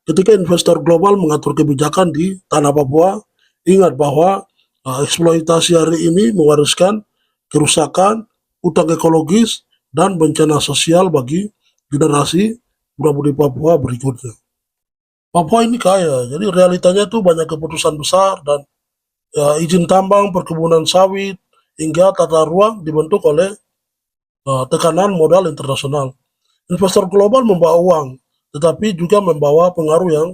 Ketika investor global mengatur kebijakan di tanah Papua, ingat bahwa eksploitasi hari ini mewariskan kerusakan, utang ekologis, dan bencana sosial bagi generasi muda-mudi Papua berikutnya. Papua ini kaya, jadi realitanya tuh banyak keputusan besar dan izin tambang, perkebunan sawit, hingga tata ruang dibentuk oleh tekanan modal internasional. Investor global membawa uang, tetapi juga membawa pengaruh yang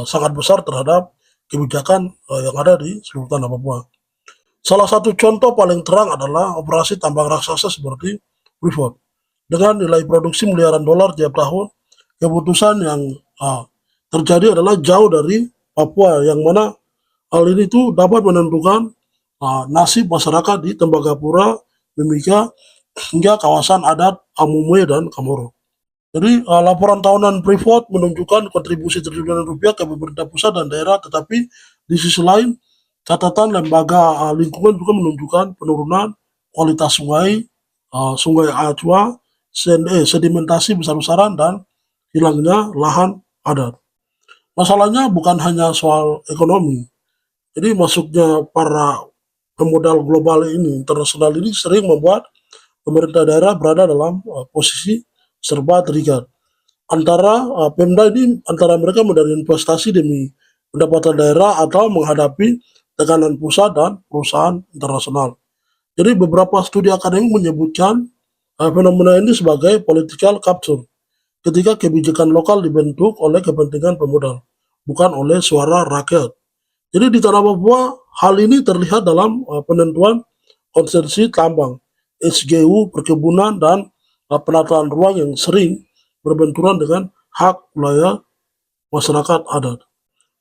sangat besar terhadap kebijakan yang ada di seluruh tanah Papua. Salah satu contoh paling terang adalah operasi tambang raksasa seperti Freeport. Dengan nilai produksi miliaran dolar tiap tahun, keputusan yang terjadi adalah jauh dari Papua, yang mana hal ini tuh dapat menentukan nasib masyarakat di Tembagapura, Mimika, hingga kawasan adat Amumue dan Kamoro. Jadi laporan tahunan Freeport menunjukkan kontribusi triliunan rupiah ke pemerintah pusat dan daerah, tetapi di sisi lain catatan lembaga lingkungan juga menunjukkan penurunan kualitas sungai, sungai Acua, sedimentasi besar-besaran, dan hilangnya lahan adat. Masalahnya bukan hanya soal ekonomi. Jadi masuknya para pemodal global ini, internasional ini sering membuat pemerintah daerah berada dalam posisi serba terikat. Antara Pemda ini, antara mereka mencari investasi demi pendapatan daerah atau menghadapi tekanan pusat dan perusahaan internasional. Jadi beberapa studi akademik menyebutkan fenomena ini sebagai political capture, ketika kebijakan lokal dibentuk oleh kepentingan pemodal, bukan oleh suara rakyat. Jadi di tanah Papua, hal ini terlihat dalam penentuan konsesi tambang, SGU, perkebunan, dan penataan ruang yang sering berbenturan dengan hak wilayah masyarakat adat.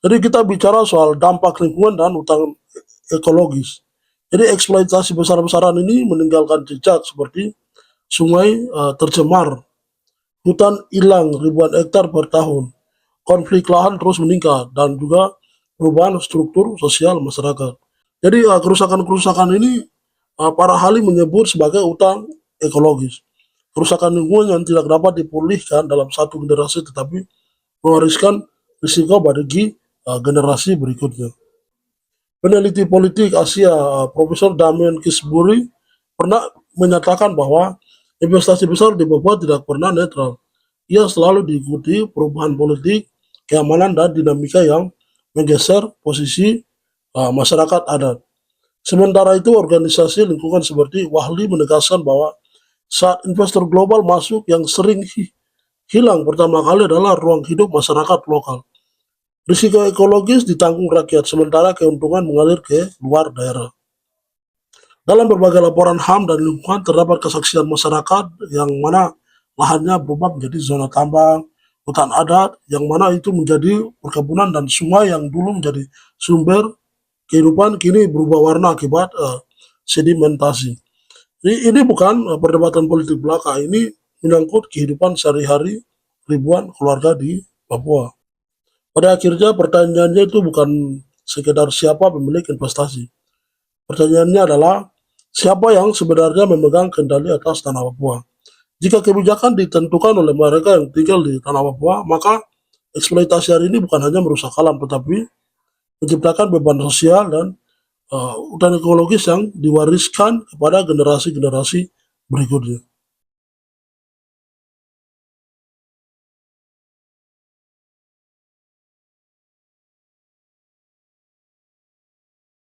Jadi kita bicara soal dampak lingkungan dan utang ekologis. Jadi eksploitasi besar-besaran ini meninggalkan jejak seperti sungai tercemar, hutan hilang ribuan hektar per tahun, konflik lahan terus meningkat, dan juga perubahan struktur sosial masyarakat. Jadi kerusakan-kerusakan ini para ahli menyebut sebagai utang ekologis. Kerusakan lingkungan yang tidak dapat dipulihkan dalam satu generasi, tetapi mewariskan risiko bagi generasi berikutnya. Peneliti politik Asia, Profesor Damien Kisbury, pernah menyatakan bahwa investasi besar di Papua tidak pernah netral. Ia selalu diikuti perubahan politik, keamanan, dan dinamika yang menggeser posisi masyarakat adat. Sementara itu, organisasi lingkungan seperti WAHLI menegaskan bahwa saat investor global masuk, yang sering hilang pertama kali adalah ruang hidup masyarakat lokal. Risiko ekologis ditanggung rakyat, sementara keuntungan mengalir ke luar daerah. Dalam berbagai laporan HAM dan lingkungan terdapat kesaksian masyarakat yang mana lahannya berubah menjadi zona tambang, hutan adat, yang mana itu menjadi perkebunan, dan sungai yang dulu menjadi sumber kehidupan kini berubah warna akibat sedimentasi. Jadi ini bukan perdebatan politik belaka, ini menyangkut kehidupan sehari-hari ribuan keluarga di Papua. Pada akhirnya pertanyaannya itu bukan sekedar siapa pemilik investasi. Pertanyaannya adalah siapa yang sebenarnya memegang kendali atas tanah Papua. Jika kebijakan ditentukan oleh mereka yang tinggal di tanah Papua, maka eksploitasi hari ini bukan hanya merusak alam, tetapi menciptakan beban sosial dan hutan ekologis yang diwariskan kepada generasi-generasi berikutnya.